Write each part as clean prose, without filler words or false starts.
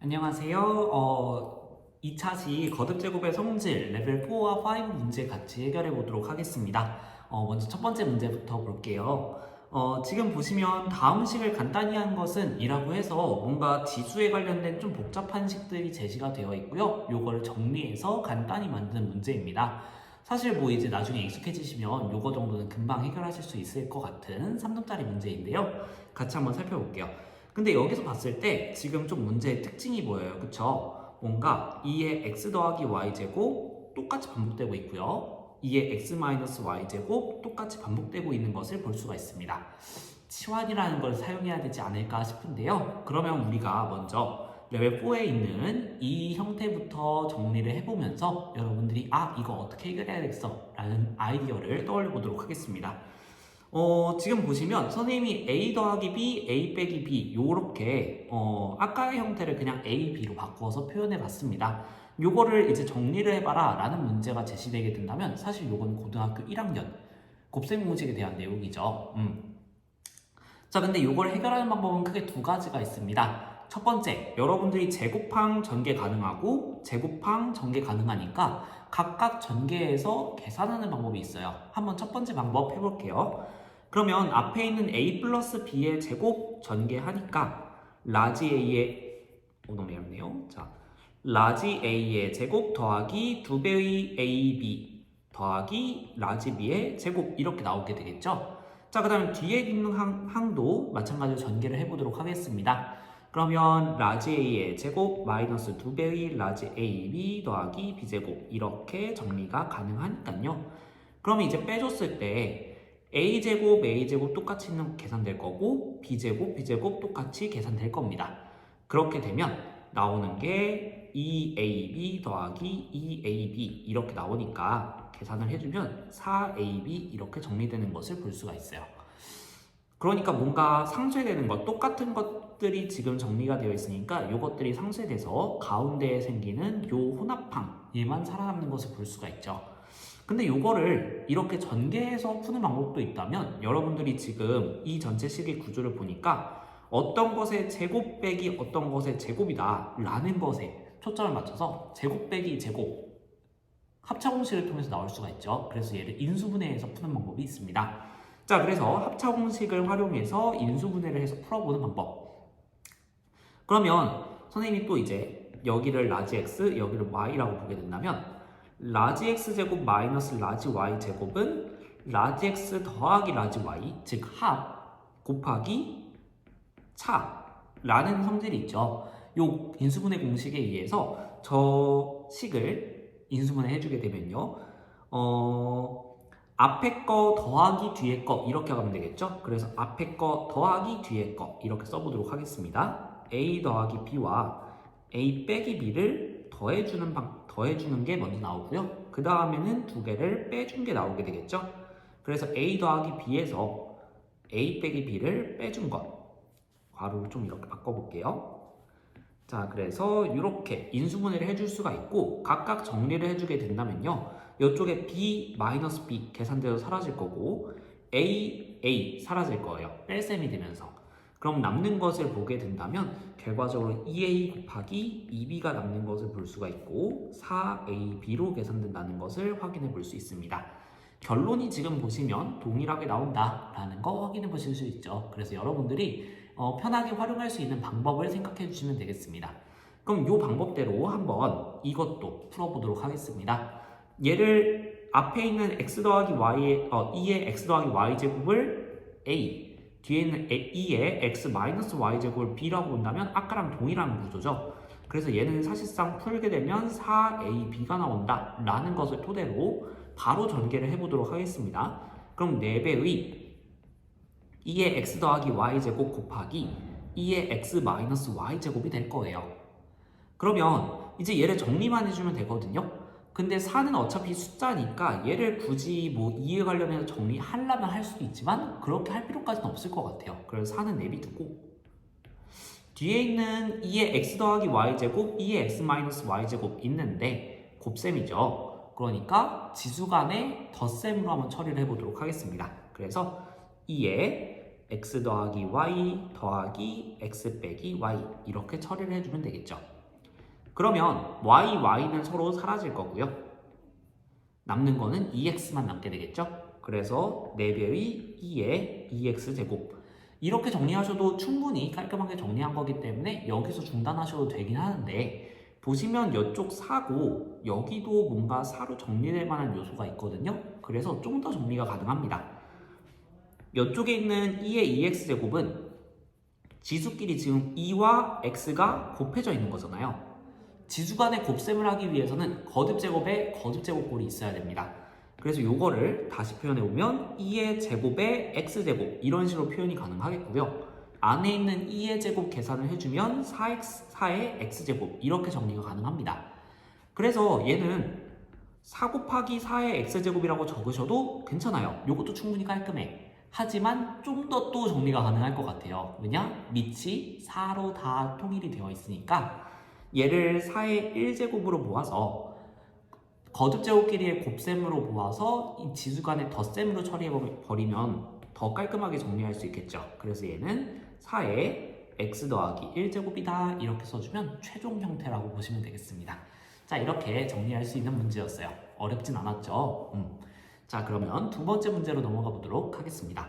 안녕하세요. 2차시 거듭제곱의 성질 레벨 4와 5 문제 같이 해결해 보도록 하겠습니다. 먼저 첫 번째 문제부터 볼게요. 지금 보시면 다음 식을 간단히 한 것은 이라고 해서 뭔가 지수에 관련된 좀 복잡한 식들이 제시가 되어 있고요. 요거를 정리해서 간단히 만드는 문제입니다. 사실 뭐 이제 나중에 익숙해지시면 요거 정도는 금방 해결하실 수 있을 것 같은 3등짜리 문제인데요. 같이 한번 살펴볼게요. 근데 여기서 봤을 때 지금 좀 문제의 특징이 보여요. 그쵸? 뭔가 2의 x 더하기 y제곱 똑같이 반복되고 있고요. 2의 x-y제곱 똑같이 반복되고 있는 것을 볼 수가 있습니다. 치환이라는 걸 사용해야 되지 않을까 싶은데요. 그러면 우리가 먼저 레벨 4에 있는 이 형태부터 정리를 해보면서 여러분들이 이거 어떻게 해결해야겠어 라는 아이디어를 떠올려 보도록 하겠습니다. 지금 보시면 선생님이 a 더하기 b, a 빼기 b 요렇게 아까의 형태를 그냥 a, b로 바꾸어서 표현해 봤습니다. 요거를 이제 정리를 해봐라 라는 문제가 제시되게 된다면 사실 요거는 고등학교 1학년 곱셈 공식에 대한 내용이죠. 자, 근데 요걸 해결하는 방법은 크게 두 가지가 있습니다. 첫 번째, 여러분들이 제곱항 전개 가능하고 제곱항 전개 가능하니까 각각 전개해서 계산하는 방법이 있어요. 한번 첫 번째 방법 해볼게요. 그러면 앞에 있는 a 플러스 b의 제곱 전개하니까 라지 a의 너무 얇네요. 자, 라지 a의 제곱 더하기 2배의 ab 더하기 라지 b의 제곱 이렇게 나오게 되겠죠. 자, 그 다음에 뒤에 있는 항도 마찬가지로 전개를 해보도록 하겠습니다. 그러면 라지 a의 제곱 마이너스 2배의 라지 ab 더하기 b제곱 이렇게 정리가 가능하니까요. 그러면 이제 빼줬을 때 a제곱 똑같이 계산될 거고 b제곱 똑같이 계산될 겁니다. 그렇게 되면 나오는 게 2ab 더하기 2ab 이렇게 나오니까 계산을 해주면 4ab 이렇게 정리되는 것을 볼 수가 있어요. 그러니까 뭔가 상쇄되는 것, 똑같은 것들이 지금 정리가 되어 있으니까 이것들이 상쇄돼서 가운데에 생기는 요 혼합항 얘만 살아남는 것을 볼 수가 있죠. 근데 요거를 이렇게 전개해서 푸는 방법도 있다면 여러분들이 지금 이 전체 식의 구조를 보니까 어떤 것의 제곱 빼기 어떤 것의 제곱이다 라는 것에 초점을 맞춰서 제곱 빼기 제곱 합차공식을 통해서 나올 수가 있죠. 그래서 얘를 인수분해해서 푸는 방법이 있습니다. 자, 그래서 합차공식을 활용해서 인수분해를 해서 풀어보는 방법. 그러면 선생님이 또 이제 여기를 라지 x, 여기를 y라고 보게 된다면 라지 x제곱 마이너스 라지 y제곱은 라지 x 더하기 라지 y, 즉 합 곱하기 차라는 성질이 있죠. 요 인수분해 공식에 의해서 저 식을 인수분해 해주게 되면요. 앞에 거 더하기 뒤에 거 이렇게 하면 되겠죠. 그래서 앞에 거 더하기 뒤에 거 이렇게 써보도록 하겠습니다. a 더하기 b와 a 빼기 b를 더해주는 게 먼저 나오고요. 그 다음에는 두 개를 빼준 게 나오게 되겠죠. 그래서 a 더하기 b에서 a 빼기 b를 빼준 것 괄호를 좀 이렇게 바꿔볼게요. 자, 그래서 이렇게 인수분해를 해줄 수가 있고 각각 정리를 해주게 된다면요. 이쪽에 b 마이너스 b 계산돼서 사라질 거고 a 사라질 거예요. 뺄셈이 되면서. 그럼 남는 것을 보게 된다면 결과적으로 2a 곱하기 2b가 남는 것을 볼 수가 있고 4ab로 계산된다는 것을 확인해 볼 수 있습니다. 결론이 지금 보시면 동일하게 나온다라는 거 확인해 보실 수 있죠. 그래서 여러분들이 편하게 활용할 수 있는 방법을 생각해 주시면 되겠습니다. 그럼 이 방법대로 한번 이것도 풀어보도록 하겠습니다. 얘를 앞에 있는 x 더하기 y의 2의 x 더하기 y제곱을 a 뒤에 있는 2의 x 마이너스 y제곱을 b라고 본다면 아까랑 동일한 구조죠. 그래서 얘는 사실상 풀게 되면 4ab가 나온다 라는 것을 토대로 바로 전개를 해보도록 하겠습니다. 그럼 4배의 2의 x 더하기 y제곱 곱하기 2의 x 마이너스 y제곱이 될 거예요. 그러면 이제 얘를 정리만 해주면 되거든요. 근데 4는 어차피 숫자니까 얘를 굳이 뭐 2에 관련해서 정리하려면 할 수도 있지만 그렇게 할 필요까지는 없을 것 같아요. 그래서 4는 내비두고 뒤에 있는 2의 x 더하기 y제곱, 2의 x 마이너스 y제곱 있는데 곱셈이죠. 그러니까 지수간의 덧셈으로 한번 처리를 해보도록 하겠습니다. 그래서 2의 x 더하기 y 더하기 x 빼기 y 이렇게 처리를 해주면 되겠죠. 그러면 y는 서로 사라질 거고요. 남는 거는 2x만 남게 되겠죠. 그래서 4배의 2의 2x제곱 이렇게 정리하셔도 충분히 깔끔하게 정리한 거기 때문에 여기서 중단하셔도 되긴 하는데 보시면 이쪽 4고 여기도 뭔가 4로 정리될 만한 요소가 있거든요. 그래서 좀 더 정리가 가능합니다. 이쪽에 있는 2의 2x제곱은 지수끼리 지금 2와 x가 곱해져 있는 거잖아요. 지수 간의 곱셈을 하기 위해서는 거듭제곱에 거듭제곱꼴이 있어야 됩니다. 그래서 요거를 다시 표현해 보면 2의 제곱에 x제곱 이런 식으로 표현이 가능하겠고요. 안에 있는 2의 제곱 계산을 해주면 4의 x제곱 이렇게 정리가 가능합니다. 그래서 얘는 4 곱하기 4의 x제곱이라고 적으셔도 괜찮아요. 요것도 충분히 깔끔해. 하지만 좀 더 또 정리가 가능할 것 같아요. 왜냐? 밑이 4로 다 통일이 되어 있으니까 얘를 4의 1제곱으로 모아서 거듭제곱끼리의 곱셈으로 모아서 이 지수 간의 덧셈으로 처리해버리면 더 깔끔하게 정리할 수 있겠죠. 그래서 얘는 4의 x 더하기 1제곱이다 이렇게 써주면 최종 형태라고 보시면 되겠습니다. 자, 이렇게 정리할 수 있는 문제였어요. 어렵진 않았죠? 자, 그러면 두 번째 문제로 넘어가 보도록 하겠습니다.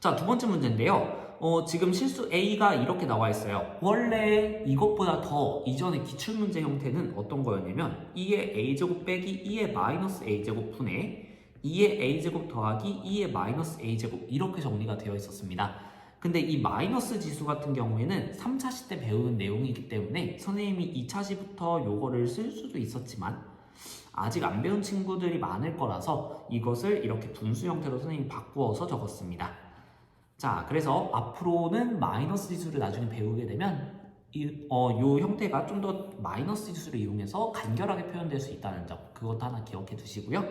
자, 두 번째 문제인데요. 지금 실수 A가 이렇게 나와 있어요. 원래 이것보다 더 이전의 기출문제 형태는 어떤 거였냐면 2의 A제곱 빼기 2의 마이너스 A제곱 분의 2의 A제곱 더하기 2의 마이너스 A제곱 이렇게 정리가 되어 있었습니다. 근데 이 마이너스 지수 같은 경우에는 3차 시 때 배우는 내용이기 때문에 선생님이 2차 시부터 요거를 쓸 수도 있었지만 아직 안 배운 친구들이 많을 거라서 이것을 이렇게 분수 형태로 선생님이 바꾸어서 적었습니다. 자, 그래서 앞으로는 마이너스 지수를 나중에 배우게 되면 요 형태가 좀 더 마이너스 지수를 이용해서 간결하게 표현될 수 있다는 점 그것도 하나 기억해 두시고요.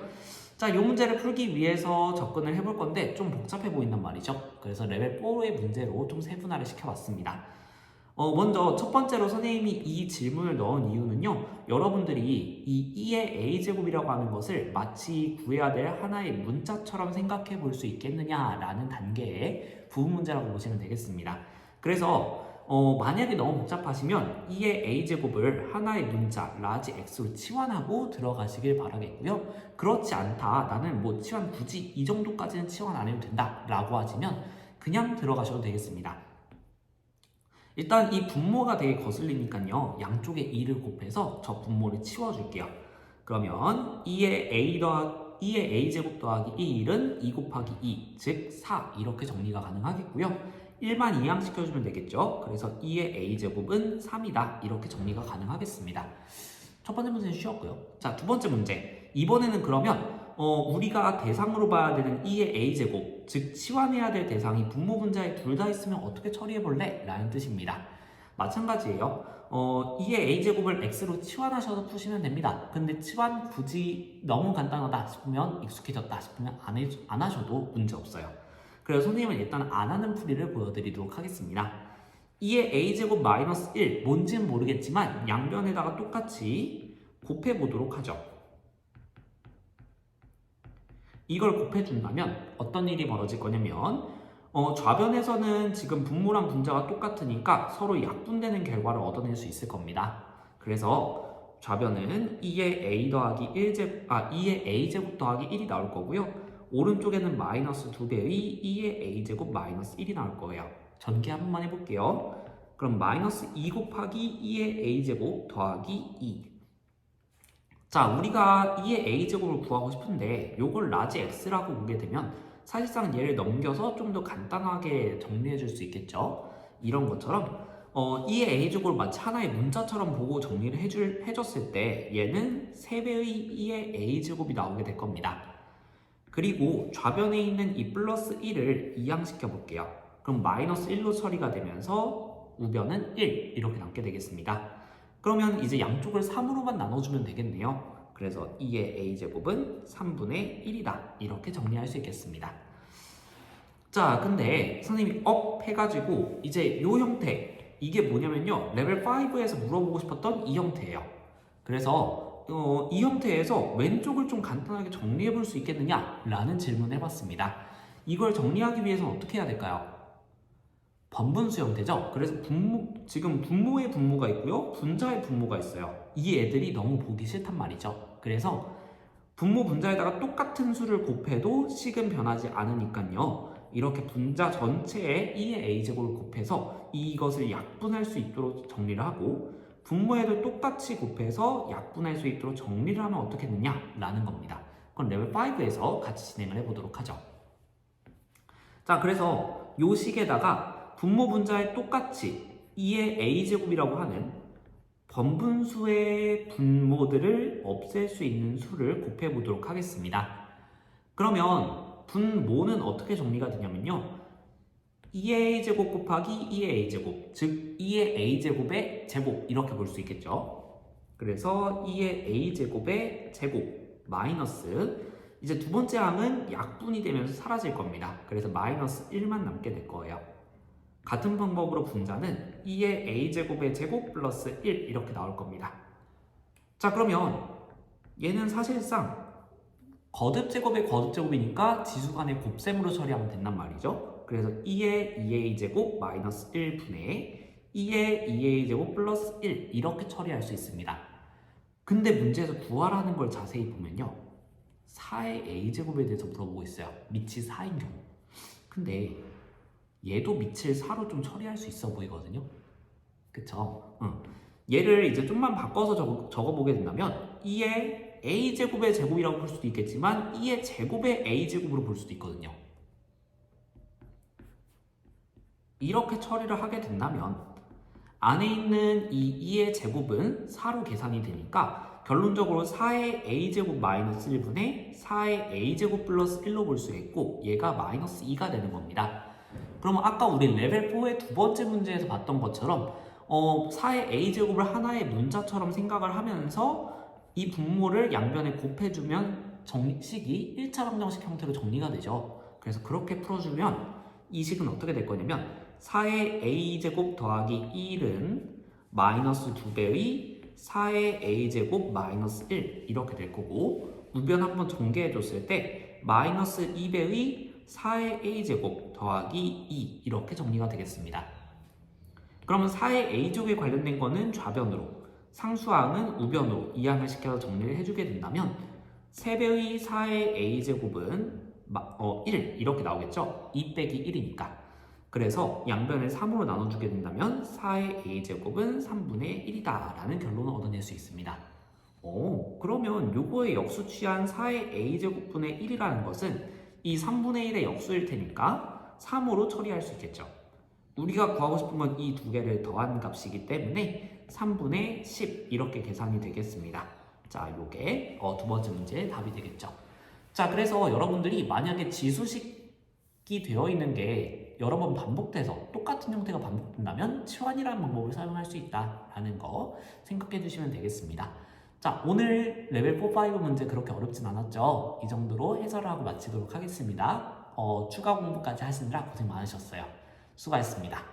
자, 이 문제를 풀기 위해서 접근을 해볼 건데 좀 복잡해 보인단 말이죠. 그래서 레벨 4의 문제로 좀 세분화를 시켜봤습니다. 먼저 첫 번째로 선생님이 이 질문을 넣은 이유는요. 여러분들이 이 2의 a제곱이라고 하는 것을 마치 구해야 될 하나의 문자처럼 생각해 볼 수 있겠느냐라는 단계의 부분 문제라고 보시면 되겠습니다. 그래서 만약에 너무 복잡하시면 2의 a제곱을 하나의 문자 라지 x로 치환하고 들어가시길 바라겠고요. 그렇지 않다. 나는 뭐 치환 굳이 이 정도까지는 치환 안 해도 된다 라고 하시면 그냥 들어가셔도 되겠습니다. 일단 이 분모가 되게 거슬리니까요. 양쪽에 2를 곱해서 저 분모를 치워줄게요. 그러면 2의 a제곱 더하기 1은 2 곱하기 2, 즉 4 이렇게 정리가 가능하겠고요. 1만 이항시켜주면 되겠죠. 그래서 2의 a제곱은 3이다 이렇게 정리가 가능하겠습니다. 첫 번째 문제는 쉬웠고요. 자, 두 번째 문제. 이번에는 그러면 우리가 대상으로 봐야 되는 2의 a제곱, 즉 치환해야 될 대상이 분모 분자에 둘 다 있으면 어떻게 처리해볼래? 라는 뜻입니다. 마찬가지예요. 2의 a제곱을 x로 치환하셔서 푸시면 됩니다. 근데 치환 굳이 너무 간단하다 싶으면 익숙해졌다 싶으면 안 하셔도 문제 없어요. 그래서 선생님은 일단 안 하는 풀이를 보여드리도록 하겠습니다. 2의 a제곱 마이너스 1, 뭔지는 모르겠지만 양변에다가 똑같이 곱해보도록 하죠. 이걸 곱해준다면 어떤 일이 벌어질 거냐면 좌변에서는 지금 분모랑 분자가 똑같으니까 서로 약분되는 결과를 얻어낼 수 있을 겁니다. 그래서 좌변은 2의 a제곱 더하기 1이 나올 거고요. 오른쪽에는 마이너스 2배의 2의 a제곱 마이너스 1이 나올 거예요. 전개 한 번만 해볼게요. 그럼 마이너스 2 곱하기 2의 a제곱 더하기 2. 자, 우리가 2의 a제곱을 구하고 싶은데 요걸 라지 x라고 보게 되면 사실상 얘를 넘겨서 좀 더 간단하게 정리해 줄 수 있겠죠. 이런 것처럼 2의 a제곱을 마치 하나의 문자처럼 보고 정리를 해줬을 때 얘는 3배의 2의 a제곱이 나오게 될 겁니다. 그리고 좌변에 있는 이 플러스 1을 이항시켜 볼게요. 그럼 마이너스 1로 처리가 되면서 우변은 1 이렇게 남게 되겠습니다. 그러면 이제 양쪽을 3으로만 나눠주면 되겠네요. 그래서 2의 a제곱은 3분의 1이다. 이렇게 정리할 수 있겠습니다. 자, 근데 선생님이 업 해가지고 이제 요 형태, 이게 뭐냐면요. 레벨 5에서 물어보고 싶었던 이 형태예요. 그래서 이 형태에서 왼쪽을 좀 간단하게 정리해 볼 수 있겠느냐? 라는 질문을 해봤습니다. 이걸 정리하기 위해서는 어떻게 해야 될까요? 번분수 형태죠. 그래서 지금 분모의 분모가 있고요. 분자의 분모가 있어요. 이 애들이 너무 보기 싫단 말이죠. 그래서 분모 분자에다가 똑같은 수를 곱해도 식은 변하지 않으니까요. 이렇게 분자 전체에 2의 a제곱을 곱해서 이것을 약분할 수 있도록 정리를 하고, 분모에도 똑같이 곱해서 약분할 수 있도록 정리를 하면 어떻게 되느냐라는 겁니다. 그럼 레벨 5에서 같이 진행을 해보도록 하죠. 자, 그래서 요 식에다가 분모 분자에 똑같이 2의 a제곱이라고 하는 번분수의 분모들을 없앨 수 있는 수를 곱해보도록 하겠습니다. 그러면 분모는 어떻게 정리가 되냐면요. 2의 a제곱 곱하기 2의 a제곱, 즉 2의 a제곱의 제곱 이렇게 볼 수 있겠죠. 그래서 2의 a제곱의 제곱 마이너스, 이제 두 번째 항은 약분이 되면서 사라질 겁니다. 그래서 마이너스 1만 남게 될 거예요. 같은 방법으로 분자는 2의 a제곱의 제곱 플러스 1 이렇게 나올 겁니다. 자, 그러면 얘는 사실상 거듭제곱의 거듭제곱이니까 지수간의 곱셈으로 처리하면 된단 말이죠. 그래서 2의 2a제곱 마이너스 1분의 2의 2a제곱 플러스 1 이렇게 처리할 수 있습니다. 근데 문제에서 구하라는 걸 자세히 보면요, 4의 a제곱에 대해서 물어보고 있어요. 밑이 4인 경우. 근데 얘도 밑을 4로 좀 처리할 수 있어 보이거든요. 그쵸? 얘를 이제 좀만 바꿔서 적어보게 된다면 2의 a제곱의 제곱이라고 볼 수도 있겠지만 2의 제곱의 a제곱으로 볼 수도 있거든요. 이렇게 처리를 하게 된다면 안에 있는 이 2의 제곱은 4로 계산이 되니까 결론적으로 4의 a제곱 마이너스 1분의 4의 a제곱 플러스 1로 볼 수 있고, 얘가 마이너스 2가 되는 겁니다. 그러면 아까 우리 레벨 4의 두 번째 문제에서 봤던 것처럼 4의 a제곱을 하나의 문자처럼 생각을 하면서 이 분모를 양변에 곱해주면 식이 1차 방정식 형태로 정리가 되죠. 그래서 그렇게 풀어주면 이 식은 어떻게 될 거냐면 4의 a제곱 더하기 1은 마이너스 2배의 4의 a제곱 마이너스 1 이렇게 될 거고, 우변 한번 전개해줬을 때 마이너스 2배의 4의 a제곱 더하기 2 이렇게 정리가 되겠습니다. 그러면 4의 a제곱에 관련된 거는 좌변으로, 상수항은 우변으로 이항을 시켜서 정리를 해주게 된다면 3배의 4의 a제곱은 1 이렇게 나오겠죠. 2 빼기 1이니까. 그래서 양변을 3으로 나눠주게 된다면 4의 a제곱은 3분의 1이다 라는 결론을 얻어낼 수 있습니다. 그러면 요거의 역수 취한 4의 a제곱분의 1이라는 것은 이 3분의 1의 역수일 테니까 3으로 처리할 수 있겠죠. 우리가 구하고 싶은 건 이 두 개를 더한 값이기 때문에 3분의 10 이렇게 계산이 되겠습니다. 자, 요게 두 번째 문제의 답이 되겠죠. 자, 그래서 여러분들이 만약에 지수식이 되어 있는 게 여러 번 반복돼서 똑같은 형태가 반복된다면 치환이라는 방법을 사용할 수 있다라는 거 생각해 주시면 되겠습니다. 자, 오늘 레벨 4, 5 문제 그렇게 어렵진 않았죠? 이 정도로 해설을 하고 마치도록 하겠습니다. 추가 공부까지 하시느라 고생 많으셨어요. 수고하셨습니다.